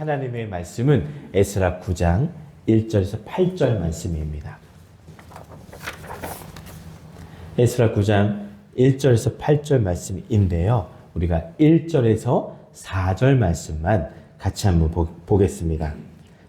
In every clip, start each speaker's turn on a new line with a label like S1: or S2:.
S1: 하나님의 말씀은 에스라 9장 1절에서 8절 말씀입니다. 에스라 9장 1절에서 8절 말씀인데요. 우리가 1절에서 4절 말씀만 같이 한번 보겠습니다.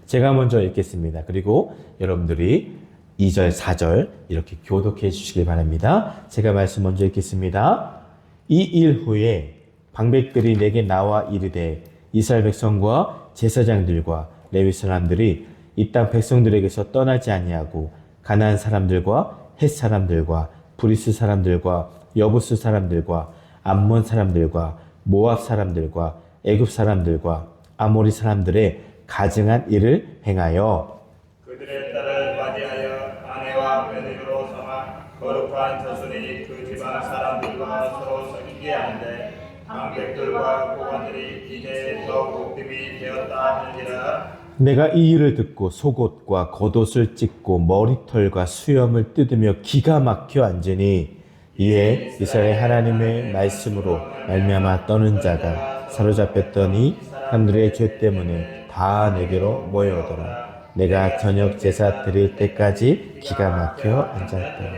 S1: 제가 먼저 읽겠습니다. 그리고 여러분들이 2절, 4절 이렇게 교독해 주시길 바랍니다. 제가 말씀 먼저 읽겠습니다. 이 일 후에 방백들이 내게 나와 이르되 이스라엘 백성과 제사장들과 레위 사람들이 이 땅 백성들에게서 떠나지 아니하고 가나안 사람들과 헷 사람들과 브리스 사람들과 여부스 사람들과 암몬 사람들과 모압 사람들과 애굽 사람들과 아모리 사람들의 가증한 일을 행하여
S2: 그들의 딸을 맞이하여 아내와 며느리로 삼아 거룩한 저순이 그 집안 사람들과 서로 사귀게 하는데 방백들과 고관들이 이제 더욱 옥림이 되었다 하느니라.
S1: 내가 이 일을 듣고 속옷과 겉옷을 찢고 머리털과 수염을 뜯으며 기가 막혀 앉으니 이에 이스라엘 하나님의 말씀으로 말미암아 떠는 자가 사로잡혔더니 사람들의 죄 때문에 다 내게로 모여오더라. 내가 저녁 제사 드릴 때까지 기가 막혀 앉았더라.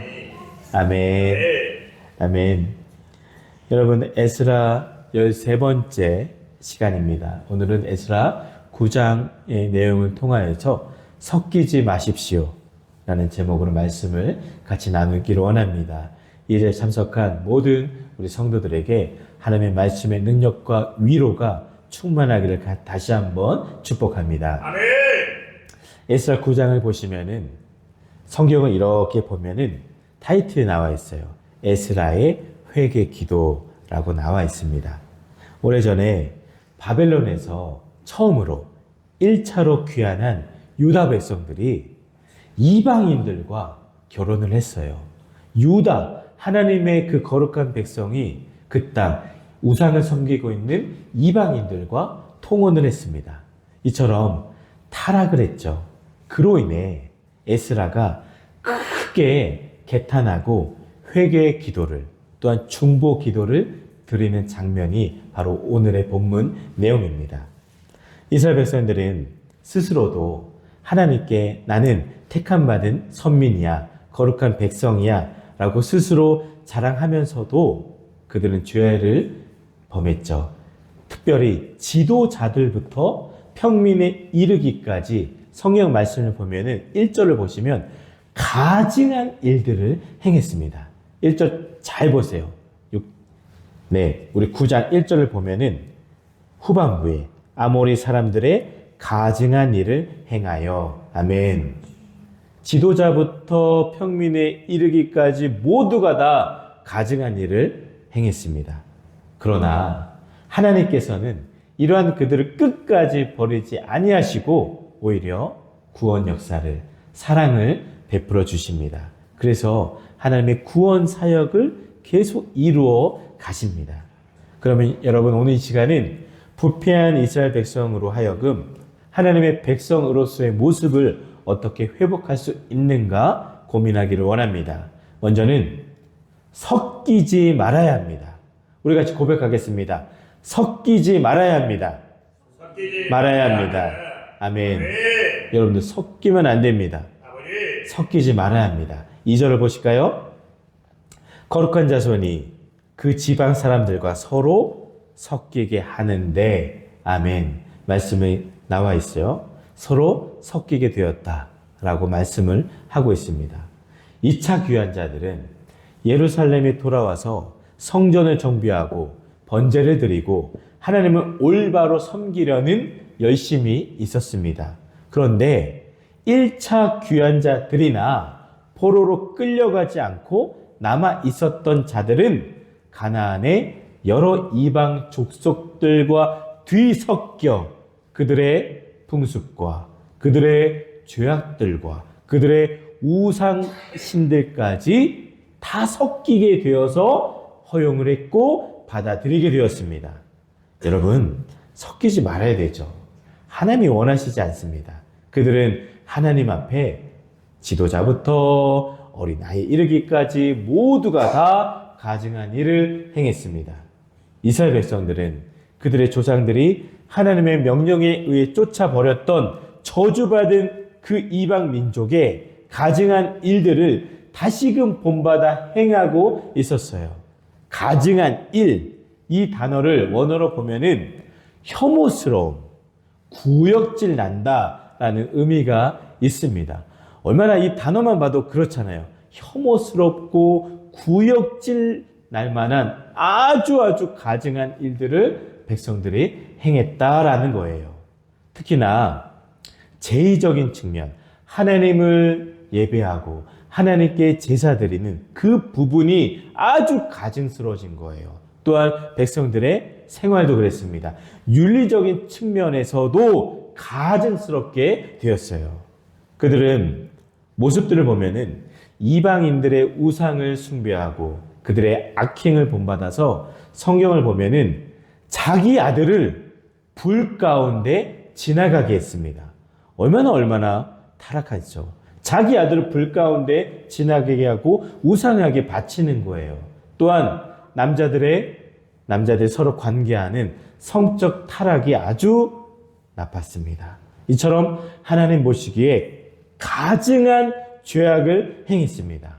S1: 아멘. 아멘. 여러분, 에스라 13번째 시간입니다. 오늘은 에스라 9장의 내용을 통하여서 섞이지 마십시오 라는 제목으로 말씀을 같이 나누기를 원합니다. 이 일에 참석한 모든 우리 성도들에게 하나님의 말씀의 능력과 위로가 충만하기를 다시 한번 축복합니다.
S2: 아멘.
S1: 에스라 9장을 보시면은 성경을 이렇게 보면은 타이틀이 나와 있어요. 에스라의 회개 기도라고 나와 있습니다. 오래전에 바벨론에서 처음으로 1차로 귀환한 유다 백성들이 이방인들과 결혼을 했어요. 유다, 하나님의 그 거룩한 백성이 그 땅, 우상을 섬기고 있는 이방인들과 통혼을 했습니다. 이처럼 타락을 했죠. 그로 인해 에스라가 크게 개탄하고 회개의 기도를 또한 중보 기도를 드리는 장면이 바로 오늘의 본문 내용입니다. 이스라엘 백성들은 스스로도 하나님께 나는 택함받은 선민이야, 거룩한 백성이야 라고 스스로 자랑하면서도 그들은 죄를 범했죠. 특별히 지도자들부터 평민에 이르기까지 성경 말씀을 보면은 1절을 보시면 가증한 일들을 행했습니다. 1절 잘 보세요. 우리 9장 1절을 보면은 후반부에 아모리 사람들의 가증한 일을 행하여. 아멘. 지도자부터 평민에 이르기까지 모두가 다 가증한 일을 행했습니다. 그러나 하나님께서는 이러한 그들을 끝까지 버리지 아니하시고 오히려 구원 역사를, 사랑을 베풀어 주십니다. 그래서 하나님의 구원 사역을 계속 이루어 가십니다. 그러면 여러분, 오늘 이 시간은 부패한 이스라엘 백성으로 하여금 하나님의 백성으로서의 모습을 어떻게 회복할 수 있는가 고민하기를 원합니다. 먼저는 섞이지 말아야 합니다. 우리 같이 고백하겠습니다. 섞이지 말아야 합니다. 말아야 합니다. 아멘. 여러분들 섞이면 안 됩니다. 섞이지 말아야 합니다. 2절을 보실까요? 거룩한 자손이 그 지방 사람들과 서로 섞이게 하는데, 아멘. 말씀이 나와 있어요. 서로 섞이게 되었다라고 말씀을 하고 있습니다. 2차 귀환자들은 예루살렘에 돌아와서 성전을 정비하고 번제를 드리고 하나님을 올바로 섬기려는 열심이 있었습니다. 그런데 1차 귀환자들이나 포로로 끌려가지 않고 남아 있었던 자들은 가나안의 여러 이방 족속들과 뒤섞여 그들의 풍습과 그들의 죄악들과 그들의 우상신들까지 다 섞이게 되어서 허용을 했고 받아들이게 되었습니다. 여러분, 섞이지 말아야 되죠. 하나님이 원하시지 않습니다. 그들은 하나님 앞에 지도자부터 어린아이에 이르기까지 모두가 다 가증한 일을 행했습니다. 이스라엘 백성들은 그들의 조상들이 하나님의 명령에 의해 쫓아버렸던 저주받은 그 이방 민족의 가증한 일들을 다시금 본받아 행하고 있었어요. 가증한 일, 이 단어를 원어로 보면은 혐오스러움, 구역질 난다라는 의미가 있습니다. 얼마나 이 단어만 봐도 그렇잖아요. 혐오스럽고 구역질 날 만한 아주 가증한 일들을 백성들이 행했다라는 거예요. 특히나 제의적인 측면, 하나님을 예배하고 하나님께 제사 드리는 그 부분이 아주 가증스러워진 거예요. 또한 백성들의 생활도 그랬습니다. 윤리적인 측면에서도 가증스럽게 되었어요. 그들은 모습들을 보면은 이방인들의 우상을 숭배하고 그들의 악행을 본받아서 성경을 보면은 자기 아들을 불 가운데 지나가게 했습니다. 얼마나 타락하죠. 자기 아들을 불 가운데 지나가게 하고 우상하게 바치는 거예요. 또한 남자들 서로 관계하는 성적 타락이 아주 나빴습니다. 이처럼 하나님 보시기에 가증한 죄악을 행했습니다.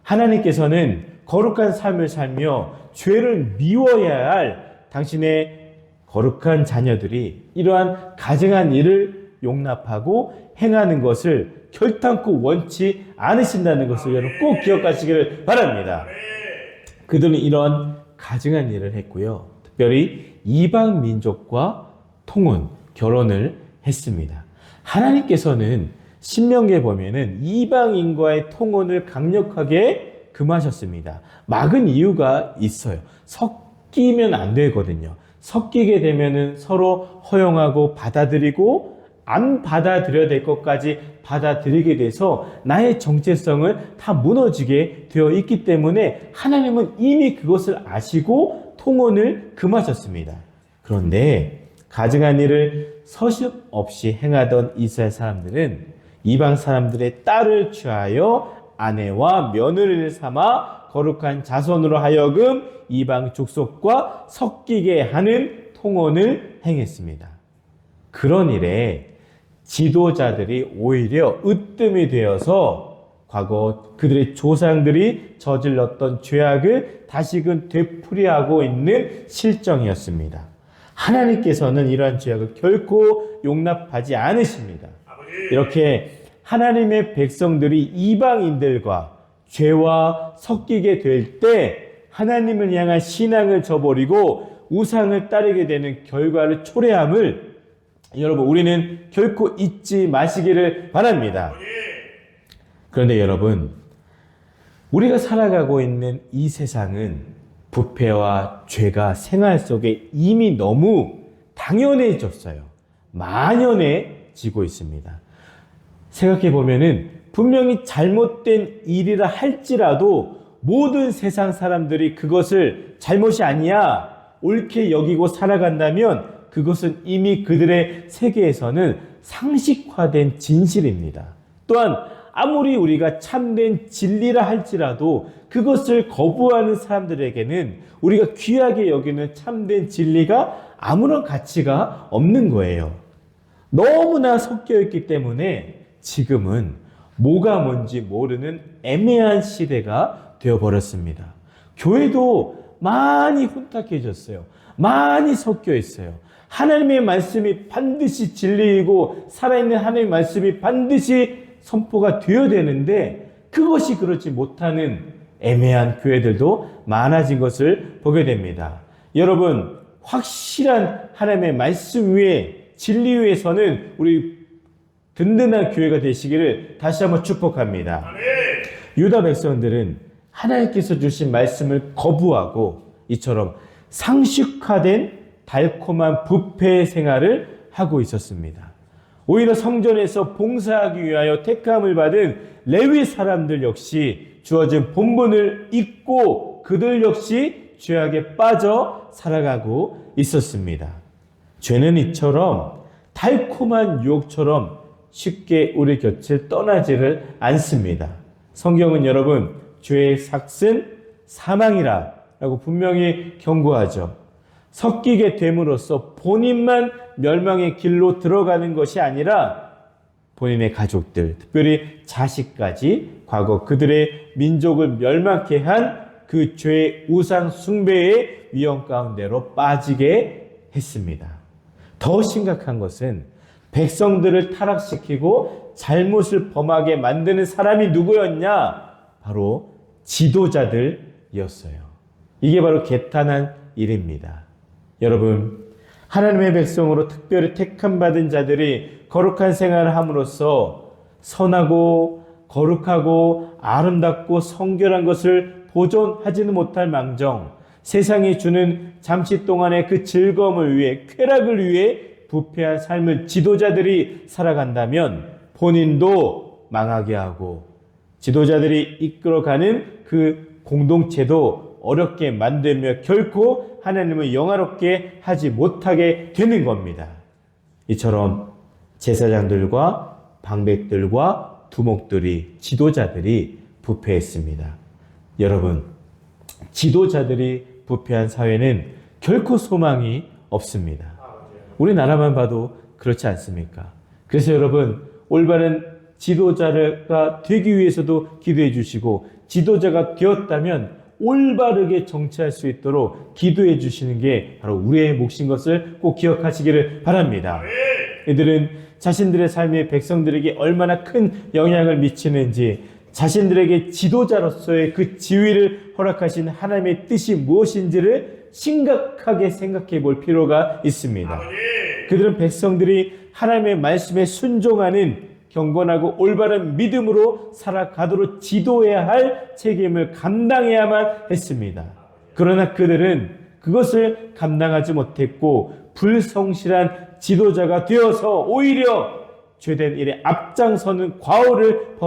S1: 하나님께서는 거룩한 삶을 살며 죄를 미워해야 할 당신의 거룩한 자녀들이 이러한 가증한 일을 용납하고 행하는 것을 결단코 원치 않으신다는 것을 여러분 꼭 기억하시기를 바랍니다. 그들은 이런 가증한 일을 했고요. 특별히 이방 민족과 통혼, 결혼을 했습니다. 하나님께서는 신명기에 보면은 이방인과의 통혼을 강력하게 금하셨습니다. 막은 이유가 있어요. 섞이면 안 되거든요. 섞이게 되면은 서로 허용하고 받아들이고 안 받아들여야 될 것까지 받아들이게 돼서 나의 정체성을 다 무너지게 되어 있기 때문에 하나님은 이미 그것을 아시고 통혼을 금하셨습니다. 그런데 가증한 일을 서슴 없이 행하던 이스라엘 사람들은 이방 사람들의 딸을 취하여 아내와 며느리를 삼아 거룩한 자손으로 하여금 이방 족속과 섞이게 하는 통혼을 행했습니다. 그런 일에 지도자들이 오히려 으뜸이 되어서 과거 그들의 조상들이 저질렀던 죄악을 다시금 되풀이하고 있는 실정이었습니다. 하나님께서는 이러한 죄악을 결코 용납하지 않으십니다. 이렇게 하나님의 백성들이 이방인들과 죄와 섞이게 될 때 하나님을 향한 신앙을 저버리고 우상을 따르게 되는 결과를 초래함을 여러분 우리는 결코 잊지 마시기를 바랍니다. 그런데 여러분 우리가 살아가고 있는 이 세상은 부패와 죄가 생활 속에 이미 너무 당연해졌어요. 만연해지고 있습니다. 생각해 보면은 분명히 잘못된 일이라 할지라도 모든 세상 사람들이 그것을 잘못이 아니야 옳게 여기고 살아간다면 그것은 이미 그들의 세계에서는 상식화된 진실입니다. 또한 아무리 우리가 참된 진리라 할지라도 그것을 거부하는 사람들에게는 우리가 귀하게 여기는 참된 진리가 아무런 가치가 없는 거예요. 너무나 섞여 있기 때문에 지금은 뭐가 뭔지 모르는 애매한 시대가 되어버렸습니다. 교회도 많이 혼탁해졌어요. 많이 섞여 있어요. 하나님의 말씀이 반드시 진리이고 살아있는 하나님의 말씀이 반드시 선포가 되어야 되는데 그것이 그렇지 못하는 애매한 교회들도 많아진 것을 보게 됩니다. 여러분 확실한 하나님의 말씀 위에 진리 위에서는 우리 든든한 교회가 되시기를 다시 한번 축복합니다. 유다 백성들은 하나님께서 주신 말씀을 거부하고 이처럼 상식화된 달콤한 부패 생활을 하고 있었습니다. 오히려 성전에서 봉사하기 위하여 택함을 받은 레위 사람들 역시 주어진 본분을 잊고 그들 역시 죄악에 빠져 살아가고 있었습니다. 죄는 이처럼 달콤한 유혹처럼 쉽게 우리 곁을 떠나지를 않습니다. 성경은 여러분 죄의 삭은 사망이라 라고 분명히 경고하죠. 섞이게 됨으로써 본인만 멸망의 길로 들어가는 것이 아니라 본인의 가족들, 특별히 자식까지 과거 그들의 민족을 멸망케 한 그 죄의 우상 숭배의 위험 가운데로 빠지게 했습니다. 더 심각한 것은 백성들을 타락시키고 잘못을 범하게 만드는 사람이 누구였냐? 바로 지도자들이었어요. 이게 바로 개탄한 일입니다. 여러분, 하나님의 백성으로 특별히 택함 받은 자들이 거룩한 생활을 함으로써 선하고 거룩하고 아름답고 성결한 것을 보존하지는 못할 망정 세상이 주는 잠시 동안의 그 즐거움을 위해 쾌락을 위해 부패한 삶을 지도자들이 살아간다면 본인도 망하게 하고 지도자들이 이끌어가는 그 공동체도 어렵게 만들며 결코 하나님을 영화롭게 하지 못하게 되는 겁니다. 이처럼 제사장들과 방백들과 두목들이 지도자들이 부패했습니다. 여러분, 지도자들이 부패한 사회는 결코 소망이 없습니다. 우리나라만 봐도 그렇지 않습니까? 그래서 여러분, 올바른 지도자가 되기 위해서도 기도해 주시고 지도자가 되었다면 올바르게 정치할 수 있도록 기도해 주시는 게 바로 우리의 몫인 것을 꼭 기억하시기를 바랍니다. 이들은 자신들의 삶이 백성들에게 얼마나 큰 영향을 미치는지 자신들에게 지도자로서의 그 지위를 허락하신 하나님의 뜻이 무엇인지를 심각하게 생각해 볼 필요가 있습니다. 그들은 백성들이 하나님의 말씀에 순종하는 경건하고 올바른 믿음으로 살아가도록 지도해야 할 책임을 감당해야만 했습니다. 그러나 그들은 그것을 감당하지 못했고 불성실한 지도자가 되어서 오히려 죄된 일에 앞장서는 과오를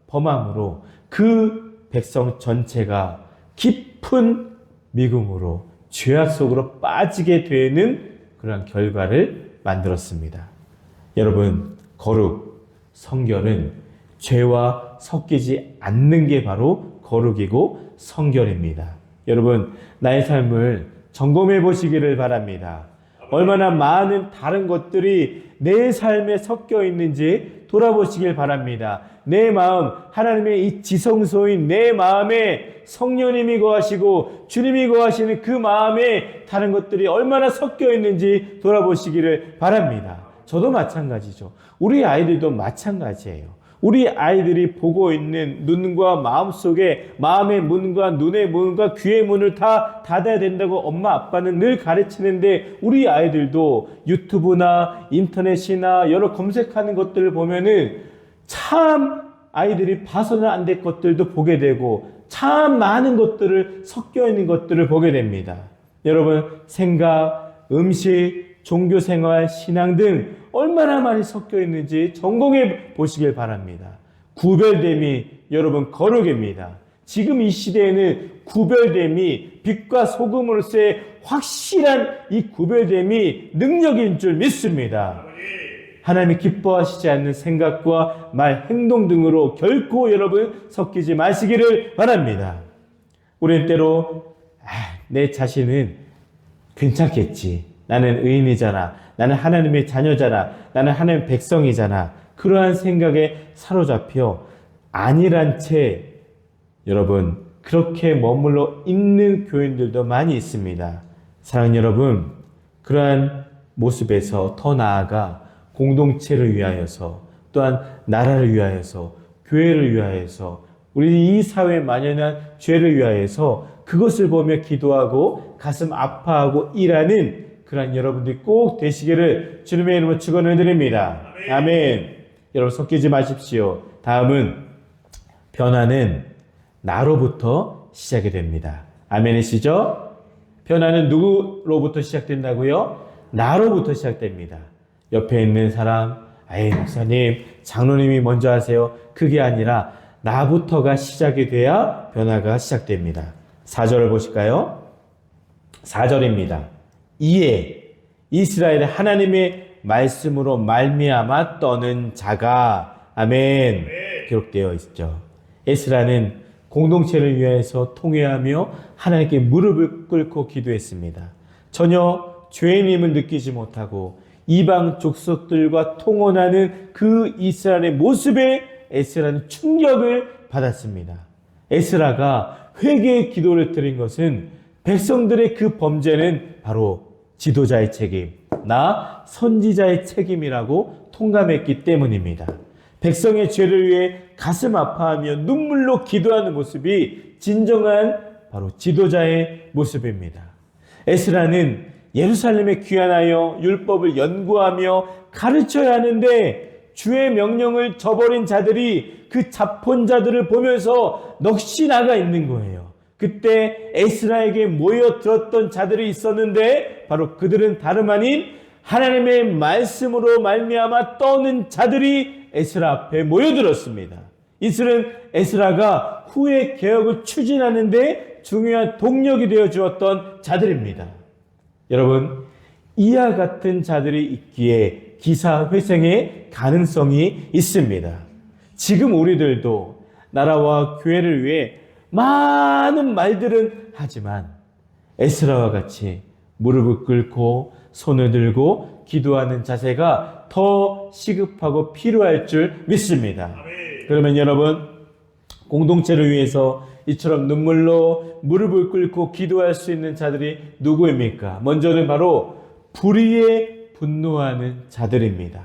S1: 범함으로 그 백성 전체가 깊은 미궁으로 죄악 속으로 빠지게 되는 그런 결과를 만들었습니다. 여러분, 거룩, 성결은 죄와 섞이지 않는 게 바로 거룩이고 성결입니다. 여러분, 나의 삶을 점검해 보시기를 바랍니다. 얼마나 많은 다른 것들이 내 삶에 섞여 있는지 돌아보시길 바랍니다. 내 마음, 하나님의 이 지성소인 내 마음에 성령님이 거하시고 주님이 거하시는 그 마음에 다른 것들이 얼마나 섞여 있는지 돌아보시기를 바랍니다. 저도 마찬가지죠. 우리 아이들도 마찬가지예요. 우리 아이들이 보고 있는 눈과 마음 속에 마음의 문과 눈의 문과 귀의 문을 다 닫아야 된다고 엄마 아빠는 늘 가르치는데 우리 아이들도 유튜브나 인터넷이나 여러 검색하는 것들을 보면은 참 아이들이 봐서는 안 될 것들도 보게 되고 참 많은 것들을 섞여 있는 것들을 보게 됩니다. 여러분, 생각, 음식, 종교생활, 신앙 등 얼마나 많이 섞여 있는지 점검해 보시길 바랍니다. 구별됨이 여러분 거룩입니다. 지금 이 시대에는 구별됨이 빛과 소금으로서의 확실한 이 구별됨이 능력인 줄 믿습니다. 하나님이 기뻐하시지 않는 생각과 말, 행동 등으로 결코 여러분 섞이지 마시기를 바랍니다. 우리는 때로 내 자신은 괜찮겠지. 나는 의인이잖아. 나는 하나님의 자녀잖아. 나는 하나님의 백성이잖아. 그러한 생각에 사로잡혀 아니란 채 여러분 그렇게 머물러 있는 교인들도 많이 있습니다. 사랑하는 여러분, 그러한 모습에서 더 나아가 공동체를 위하여서 또한 나라를 위하여서 교회를 위하여서 우리 이 사회에 만연한 죄를 위하여서 그것을 보며 기도하고 가슴 아파하고 일하는 그러한 여러분들이 꼭 되시기를 주님의 이름으로 축원을 드립니다. 아멘. 여러분 섞이지 마십시오. 다음은 변화는 나로부터 시작이 됩니다. 아멘이시죠? 변화는 누구로부터 시작된다고요? 나로부터 시작됩니다. 옆에 있는 사람, 목사님, 장로님이 먼저 하세요. 그게 아니라 나부터가 시작이 돼야 변화가 시작됩니다. 4절을 보실까요? 4절입니다. 이에 이스라엘의 하나님의 말씀으로 말미암아 떠는 자가 아멘 기록되어 있죠. 에스라는 공동체를 위해서 통회하며 하나님께 무릎을 꿇고 기도했습니다. 전혀 죄인임을 느끼지 못하고 이방 족속들과 통혼하는 그 이스라엘의 모습에 에스라는 충격을 받았습니다. 에스라가 회개의 기도를 드린 것은 백성들의 그 범죄는 바로 지도자의 책임, 나 선지자의 책임이라고 통감했기 때문입니다. 백성의 죄를 위해 가슴 아파하며 눈물로 기도하는 모습이 진정한 바로 지도자의 모습입니다. 에스라는 예루살렘에 귀환하여 율법을 연구하며 가르쳐야 하는데 주의 명령을 저버린 자들이 그 자폰자들을 보면서 넋이 나가 있는 거예요. 그때 에스라에게 모여들었던 자들이 있었는데 바로 그들은 다름 아닌 하나님의 말씀으로 말미암아 떠는 자들이 에스라 앞에 모여들었습니다. 이들은 에스라가 후에 개혁을 추진하는데 중요한 동력이 되어 주었던 자들입니다. 여러분, 이와 같은 자들이 있기에 기사회생의 가능성이 있습니다. 지금 우리들도 나라와 교회를 위해 많은 말들은 하지만 에스라와 같이 무릎을 꿇고 손을 들고 기도하는 자세가 더 시급하고 필요할 줄 믿습니다. 그러면 여러분, 공동체를 위해서 이처럼 눈물로 무릎을 꿇고 기도할 수 있는 자들이 누구입니까? 먼저는 바로 불의에 분노하는 자들입니다.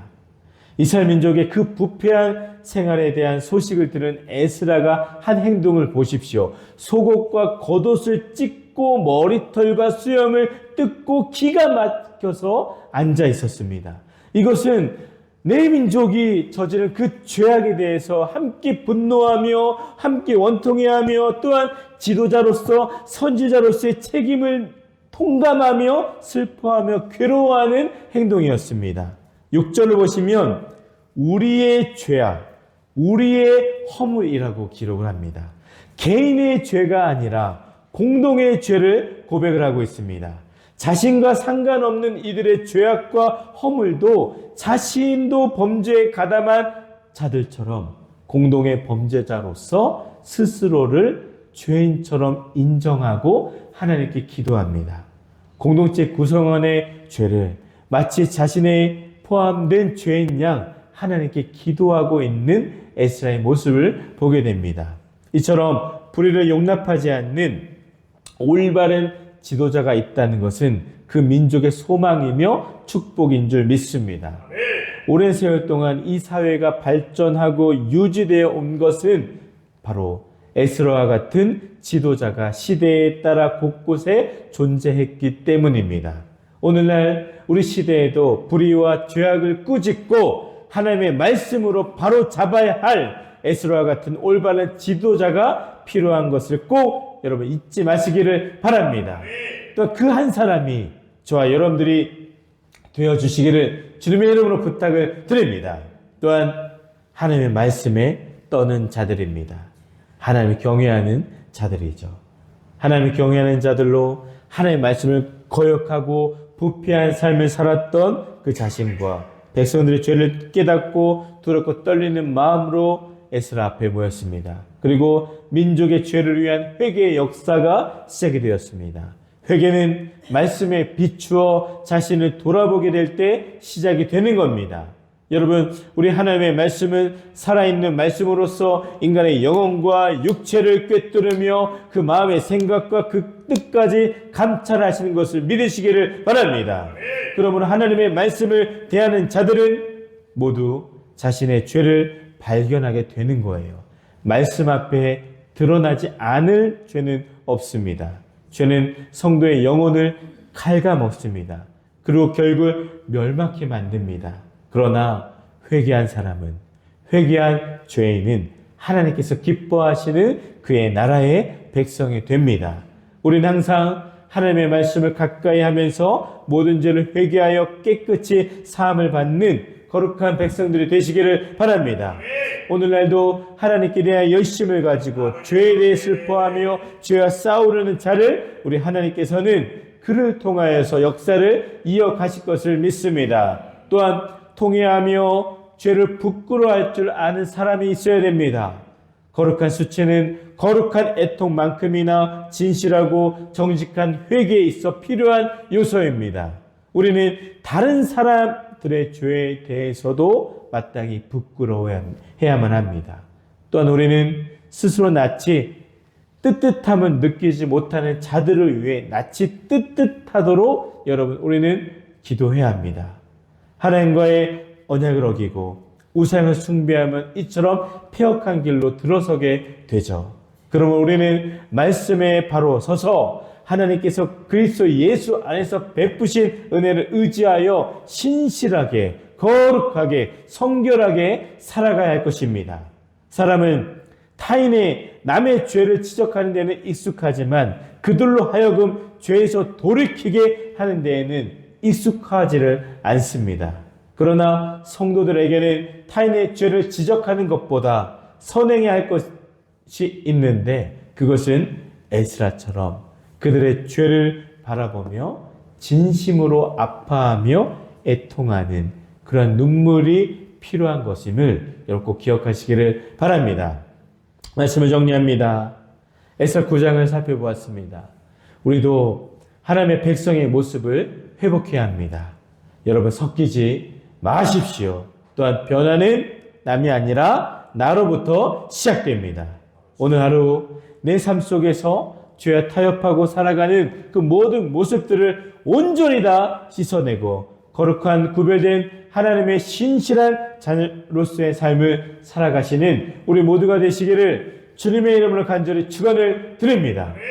S1: 이스라엘 민족의 그 부패한 생활에 대한 소식을 들은 에스라가 한 행동을 보십시오. 속옷과 겉옷을 찢고 머리털과 수염을 뜯고 기가 막혀서 앉아 있었습니다. 이것은 내 민족이 저지른 그 죄악에 대해서 함께 분노하며 함께 원통해하며 또한 지도자로서 선지자로서의 책임을 통감하며 슬퍼하며 괴로워하는 행동이었습니다. 6절을 보시면 우리의 죄악, 우리의 허물이라고 기록을 합니다. 개인의 죄가 아니라 공동의 죄를 고백을 하고 있습니다. 자신과 상관없는 이들의 죄악과 허물도 자신도 범죄에 가담한 자들처럼 공동의 범죄자로서 스스로를 죄인처럼 인정하고 하나님께 기도합니다. 공동체 구성원의 죄를 마치 자신의 포함된 죄인 양 하나님께 기도하고 있는 에스라의 모습을 보게 됩니다. 이처럼 불의를 용납하지 않는 올바른 지도자가 있다는 것은 그 민족의 소망이며 축복인 줄 믿습니다. 오랜 세월 동안 이 사회가 발전하고 유지되어 온 것은 바로 에스라와 같은 지도자가 시대에 따라 곳곳에 존재했기 때문입니다. 오늘날 우리 시대에도 불의와 죄악을 꾸짖고 하나님의 말씀으로 바로 잡아야 할 에스라와 같은 올바른 지도자가 필요한 것을 꼭 여러분 잊지 마시기를 바랍니다. 또 그 한 사람이 저와 여러분들이 되어주시기를 주님의 이름으로 부탁을 드립니다. 또한 하나님의 말씀에 떠는 자들입니다. 하나님을 경외하는 자들이죠. 하나님을 경외하는 자들로 하나님의 말씀을 거역하고 부패한 삶을 살았던 그 자신과 백성들의 죄를 깨닫고 두렵고 떨리는 마음으로 에스라 앞에 모였습니다. 그리고 민족의 죄를 위한 회개의 역사가 시작이 되었습니다. 회개는 말씀에 비추어 자신을 돌아보게 될 때 시작이 되는 겁니다. 여러분, 우리 하나님의 말씀은 살아있는 말씀으로서 인간의 영혼과 육체를 꿰뚫으며 그 마음의 생각과 그 뜻까지 감찰하시는 것을 믿으시기를 바랍니다. 그러므로 하나님의 말씀을 대하는 자들은 모두 자신의 죄를 발견하게 되는 거예요. 말씀 앞에 드러나지 않을 죄는 없습니다. 죄는 성도의 영혼을 갉아먹습니다. 그리고 결국 멸망케 만듭니다. 그러나 회개한 사람은, 회개한 죄인은 하나님께서 기뻐하시는 그의 나라의 백성이 됩니다. 우리는 항상 하나님의 말씀을 가까이 하면서 모든 죄를 회개하여 깨끗이 사함을 받는 거룩한 백성들이 되시기를 바랍니다. 오늘날도 하나님께 대한 열심을 가지고 죄에 대해 슬퍼하며 죄와 싸우려는 자를 우리 하나님께서는 그를 통하여서 역사를 이어가실 것을 믿습니다. 또한 통회하며 죄를 부끄러워할 줄 아는 사람이 있어야 됩니다. 거룩한 수치는 거룩한 애통만큼이나 진실하고 정직한 회개에 있어 필요한 요소입니다. 우리는 다른 사람들의 죄에 대해서도 마땅히 부끄러워해야만 합니다. 또한 우리는 스스로 낯이 뜨뜻함을 느끼지 못하는 자들을 위해 낯이 뜨뜻하도록 여러분 우리는 기도해야 합니다. 하나님과의 언약을 어기고 우상을 숭배하면 이처럼 폐역한 길로 들어서게 되죠. 그러면 우리는 말씀에 바로 서서 하나님께서 그리스도 예수 안에서 베푸신 은혜를 의지하여 신실하게, 거룩하게, 성결하게 살아가야 할 것입니다. 사람은 타인의 남의 죄를 지적하는 데는 익숙하지만 그들로 하여금 죄에서 돌이키게 하는 데에는 익숙하지를 않습니다. 그러나 성도들에게는 타인의 죄를 지적하는 것보다 선행해야 할 것이 있는데 그것은 에스라처럼 그들의 죄를 바라보며 진심으로 아파하며 애통하는 그런 눈물이 필요한 것임을 여러분 꼭 기억하시기를 바랍니다. 말씀을 정리합니다. 에스라 9장을 살펴보았습니다. 우리도 하나님의 백성의 모습을 회복해야 합니다. 여러분 섞이지 마십시오. 또한 변화는 남이 아니라 나로부터 시작됩니다. 오늘 하루 내 삶 속에서 죄와 타협하고 살아가는 그 모든 모습들을 온전히 다 씻어내고 거룩한 구별된 하나님의 신실한 자녀로서의 삶을 살아가시는 우리 모두가 되시기를 주님의 이름으로 간절히 축원을 드립니다.